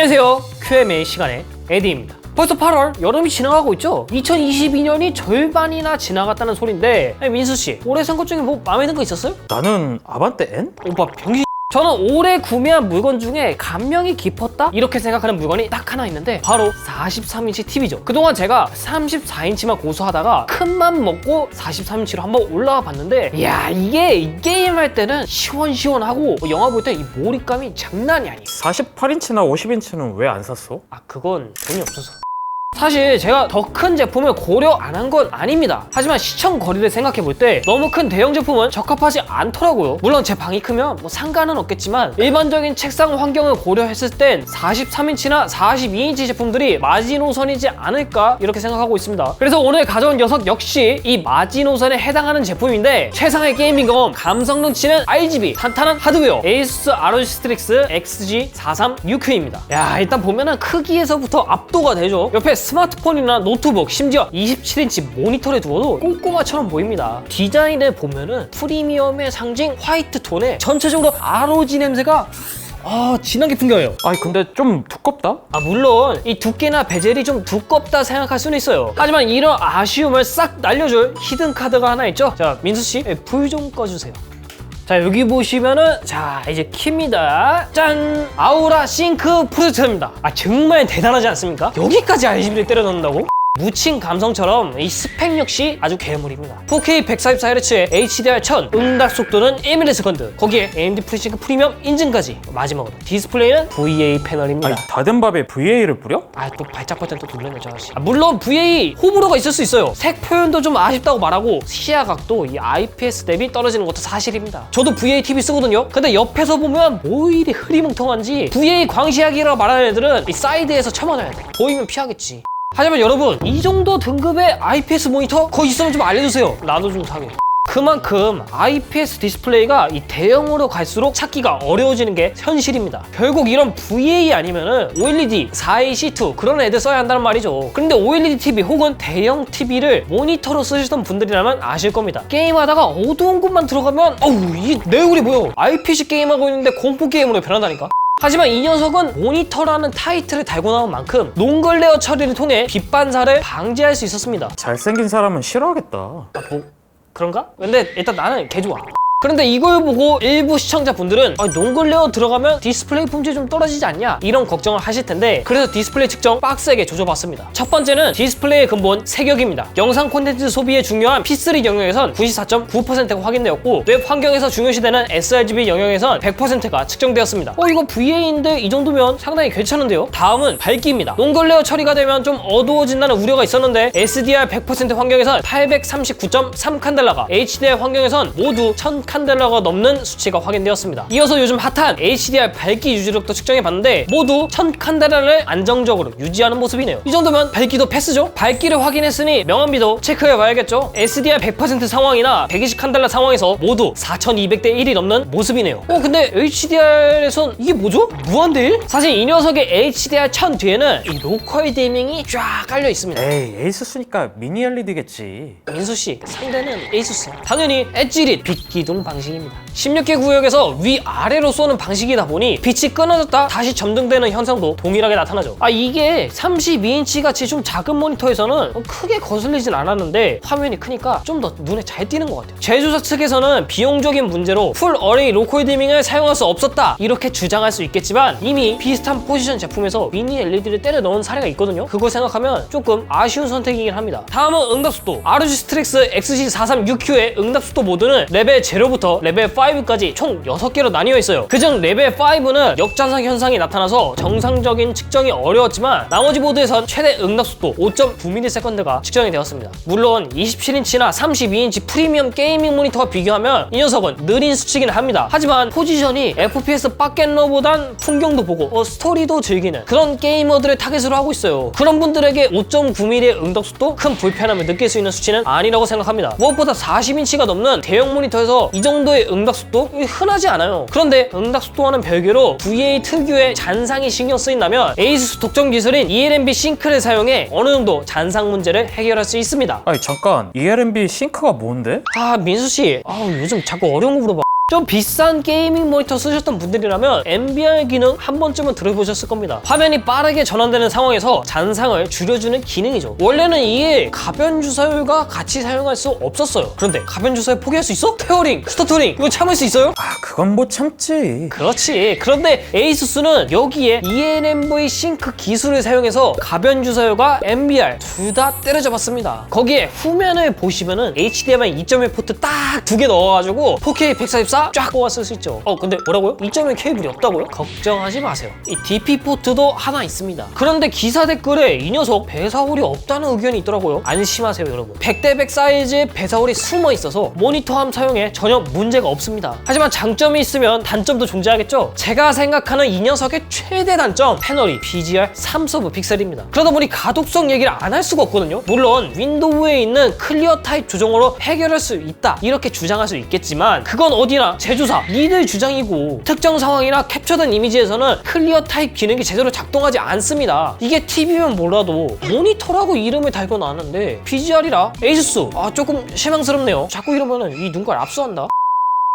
안녕하세요. Q&A 시간의 에디입니다. 벌써 8월, 여름이 지나가고 있죠? 2022년이 절반이나 지나갔다는 소린데, 민수씨, 올해 산 것 중에 뭐 마음에 든 거 있었어요? 나는 아반떼 N? 오빠 병신. 저는 올해 구매한 물건 중에 감명이 깊었다? 이렇게 생각하는 물건이 딱 하나 있는데 바로 43인치 TV죠. 그동안 제가 34인치만 고수하다가 큰맘 먹고 43인치로 한번 올라와 봤는데, 이야, 이게 게임할 때는 시원시원하고 영화 볼 때 이 몰입감이 장난이 아니에요. 48인치나 50인치는 왜 안 샀어? 아, 그건 돈이 없어서. 사실 제가 더 큰 제품을 고려 안 한 건 아닙니다. 하지만 시청 거리를 생각해 볼 때 너무 큰 대형 제품은 적합하지 않더라고요. 물론 제 방이 크면 뭐 상관은 없겠지만 일반적인 책상 환경을 고려했을 땐 43인치나 42인치 제품들이 마지노선이지 않을까 이렇게 생각하고 있습니다. 그래서 오늘 가져온 녀석 역시 이 마지노선에 해당하는 제품인데, 최상의 게이밍 경험, 감성 넘치는 RGB, 탄탄한 하드웨어, ASUS ROG 스트릭스 XG43UQ입니다. 야, 일단 보면은 크기에서부터 압도가 되죠. 옆에 스마트폰이나 노트북, 심지어 27인치 모니터를 두어도 꼼꼼마처럼 보입니다. 디자인을 보면은 프리미엄의 상징 화이트 톤에 전체적으로 ROG 냄새가 진하게 풍겨요. 아니 근데 좀 두껍다? 물론 이 두께나 베젤이 좀 두껍다 생각할 수는 있어요. 하지만 이런 아쉬움을 싹 날려줄 히든 카드가 하나 있죠. 자, 민수씨, 불 좀 꺼주세요. 자, 여기 보시면은, 자, 이제 킵니다. 짠! 아우라 싱크 프로젝터입니다. 정말 대단하지 않습니까? 여기까지 RGB를 때려 넣는다고? 묻힌 감성처럼 이 스펙 역시 아주 괴물입니다. 4K 144Hz의 HDR1000, 응답 속도는 1ms, 거기에 AMD FreeSync 프리미엄 인증까지. 마지막으로 디스플레이는 VA 패널입니다. 아니 다 된 밥에 VA를 뿌려? 또 발작 버튼 또 눌렀네, 저 아저씨. 물론 VA 호불호가 있을 수 있어요. 색 표현도 좀 아쉽다고 말하고 시야각도 이 IPS 대비 떨어지는 것도 사실입니다. 저도 VA TV 쓰거든요. 근데 옆에서 보면 뭐 이리 흐리멍텅한지 VA 광시야기라고 말하는 애들은 이 사이드에서 쳐맞아야 돼. 보이면 피하겠지. 하지만 여러분, 이 정도 등급의 IPS 모니터 거기 있으면 좀 알려주세요. 나도 좀 사게. 그만큼 IPS 디스플레이가 이 대형으로 갈수록 찾기가 어려워지는 게 현실입니다. 결국 이런 VA 아니면은 OLED, 4AC2 그런 애들 써야 한다는 말이죠. 그런데 OLED TV 혹은 대형 TV를 모니터로 쓰시던 분들이라면 아실 겁니다. 게임하다가 어두운 곳만 들어가면 내 얼굴이 보여. RPG 게임하고 있는데 공포 게임으로 변한다니까. 하지만 이 녀석은 모니터라는 타이틀을 달고 나온 만큼 논글레어 처리를 통해 빛 반사를 방지할 수 있었습니다. 잘생긴 사람은 싫어하겠다. 그런가? 근데 일단 나는 개 좋아. 그런데 이걸 보고 일부 시청자분들은 논글레어 들어가면 디스플레이 품질이 좀 떨어지지 않냐? 이런 걱정을 하실 텐데, 그래서 디스플레이 측정 빡세게 조져봤습니다. 첫 번째는 디스플레이의 근본 색역입니다. 영상 콘텐츠 소비에 중요한 P3 영역에선 94.9%가 확인되었고, 웹 환경에서 중요시되는 sRGB 영역에선 100%가 측정되었습니다. 이거 VA인데 이 정도면 상당히 괜찮은데요? 다음은 밝기입니다. 논글레어 처리가 되면 좀 어두워진다는 우려가 있었는데 SDR 100% 환경에선 839.3칸델라가, HDR 환경에선 모두 1000칸델라가 넘는 수치가 확인되었습니다. 이어서 요즘 핫한 HDR 밝기 유지력도 측정해봤는데 모두 1000칸델라를 안정적으로 유지하는 모습이네요. 이 정도면 밝기도 패스죠? 밝기를 확인했으니 명암비도 체크해봐야겠죠? SDR 100% 상황이나 120칸델라 상황에서 모두 4200대 1이 넘는 모습이네요. 근데 HDR에선 이게 뭐죠? 무한대일? 사실 이 녀석의 HDR 1000 뒤에는 이 로컬 디밍이 쫙 깔려 있습니다. 에이, 에이수스니까 미니 LED겠지. 민수씨, 상대는 에이수스. 당연히 엣지릿 빛기둥 방식입니다. 16개 구역에서 위아래로 쏘는 방식이다 보니 빛이 끊어졌다 다시 점등되는 현상도 동일하게 나타나죠. 이게 32인치 같이 좀 작은 모니터에서는 크게 거슬리진 않았는데 화면이 크니까 좀 더 눈에 잘 띄는 것 같아요. 제조사 측에서는 비용적인 문제로 풀 어레이 로컬 디밍을 사용할 수 없었다 이렇게 주장할 수 있겠지만, 이미 비슷한 포지션 제품에서 미니 LED를 때려 넣은 사례가 있거든요. 그걸 생각하면 조금 아쉬운 선택이긴 합니다. 다음은 응답속도. ROG 스트릭스 XG43UQ의 응답속도 모드는 레벨 0부터 레벨 5까지 총 6개로 나뉘어 있어요. 그중 레벨 5는 역자상 현상이 나타나서 정상적인 측정이 어려웠지만, 나머지 모드에선 최대 응답속도 5.9ms가 측정이 되었습니다. 물론 27인치나 32인치 프리미엄 게이밍 모니터와 비교하면 이 녀석은 느린 수치긴 합니다. 하지만 포지션이 FPS 빡겟러보단 풍경도 보고 스토리도 즐기는 그런 게이머들을 타겟으로 하고 있어요. 그런 분들에게 5.9mm의 응답속도 큰 불편함을 느낄 수 있는 수치는 아니라고 생각합니다. 무엇보다 40인치가 넘는 대형 모니터에서 이 정도의 응답속도 흔하지 않아요. 그런데 응답속도와는 별개로 VA 특유의 잔상이 신경 쓰인다면 ASUS 독점 기술인 eLNB 싱크를 사용해 어느 정도 잔상 문제를 해결할 수 있습니다. 아니 잠깐, eLNB 싱크가 뭔데? 민수씨, 요즘 자꾸 어려운 거 물어봐. 좀 비싼 게이밍 모니터 쓰셨던 분들이라면 NBR 기능 한 번쯤은 들어보셨을 겁니다. 화면이 빠르게 전환되는 상황에서 잔상을 줄여주는 기능이죠. 원래는 이게 가변 주사율과 같이 사용할 수 없었어요. 그런데 가변 주사율 포기할 수 있어? 테어링, 스터터링 이거 참을 수 있어요? 아, 그건 못 참지. 그렇지. 그런데 에이수스는 여기에 eNMV 싱크 기술을 사용해서 가변 주사율과 NBR 둘 다 때려잡았습니다. 거기에 후면을 보시면은 HDMI 2.1 포트 딱 두 개 넣어가지고 4K 144 쫙 뽑아 쓸 수 있죠. 근데 뭐라고요? 2.1 케이블이 없다고요? 걱정하지 마세요. 이 DP 포트도 하나 있습니다. 그런데 기사 댓글에 이 녀석 배사홀이 없다는 의견이 있더라고요. 안심하세요 여러분. 100대100 사이즈의 배사홀이 숨어 있어서 모니터함 사용에 전혀 문제가 없습니다. 하지만 장점이 있으면 단점도 존재하겠죠. 제가 생각하는 이 녀석의 최대 단점, 패널이 BGR 3 서브 픽셀입니다. 그러다 보니 가독성 얘기를 안 할 수가 없거든요. 물론 윈도우에 있는 클리어 타입 조정으로 해결할 수 있다 이렇게 주장할 수 있겠지만 그건 어디나 제조사 니들 주장이고, 특정 상황이나 캡처된 이미지에서는 클리어 타입 기능이 제대로 작동하지 않습니다. 이게 TV면 몰라도 모니터라고 이름을 달고 나왔는데 BGR이라 에이수스 조금 실망스럽네요. 자꾸 이러면은 이 눈깔 압수한다.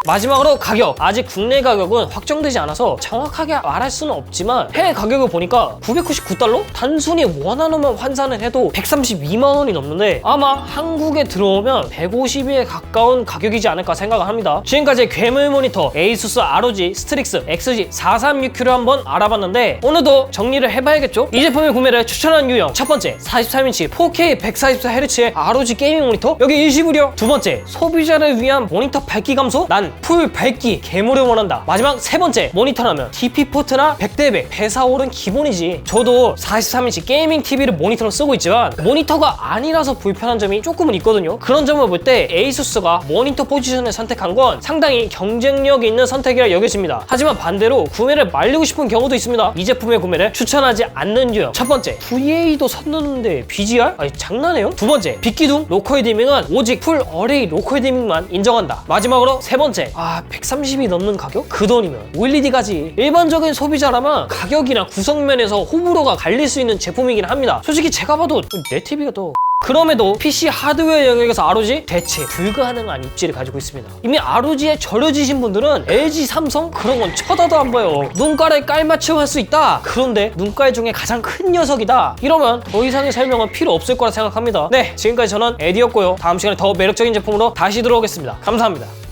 마지막으로 가격. 아직 국내 가격은 확정되지 않아서 정확하게 말할 수는 없지만 해외 가격을 보니까 999달러? 단순히 원화로만 환산을 해도 132만 원이 넘는데 아마 한국에 들어오면 150에 가까운 가격이지 않을까 생각을 합니다. 지금까지 괴물 모니터 에이수스 ROG 스트릭스 XG436Q를 한번 알아봤는데 오늘도 정리를 해봐야겠죠? 이 제품의 구매를 추천한 유형. 첫 번째, 43인치 4K 144Hz의 ROG 게이밍 모니터 여기 일시무료. 두 번째, 소비자를 위한 모니터 밝기 감소. 난 풀 밝기 개모를 원한다. 마지막 세 번째, 모니터라면 DP 포트나 100대100 배사홀은 기본이지. 저도 43인치 게이밍 TV를 모니터로 쓰고 있지만 모니터가 아니라서 불편한 점이 조금은 있거든요. 그런 점을 볼 때 에이수스가 모니터 포지션을 선택한 건 상당히 경쟁력 있는 선택이라 여겨집니다. 하지만 반대로 구매를 말리고 싶은 경우도 있습니다. 이 제품의 구매를 추천하지 않는 유형. 첫 번째, VA도 섰는데 BGR? 장난해요? 두 번째, 빅기둥 로컬 디밍은 오직 풀 어레이 로컬 디밍만 인정한다. 마지막으로 세 번째, 130이 넘는 가격? 그 돈이면 OLED 가지. 일반적인 소비자라면 가격이나 구성면에서 호불호가 갈릴 수 있는 제품이긴 합니다. 솔직히 제가 봐도 내 TV가 더... 그럼에도 PC 하드웨어 영역에서 ROG 대체 불가능한 입지를 가지고 있습니다. 이미 ROG에 절여지신 분들은 LG, 삼성 그런 건 쳐다도 안 봐요. 눈깔에 깔맞춤 할 수 있다. 그런데 눈깔 중에 가장 큰 녀석이다. 이러면 더 이상의 설명은 필요 없을 거라 생각합니다. 네, 지금까지 저는 에디였고요. 다음 시간에 더 매력적인 제품으로 다시 들어오겠습니다. 감사합니다.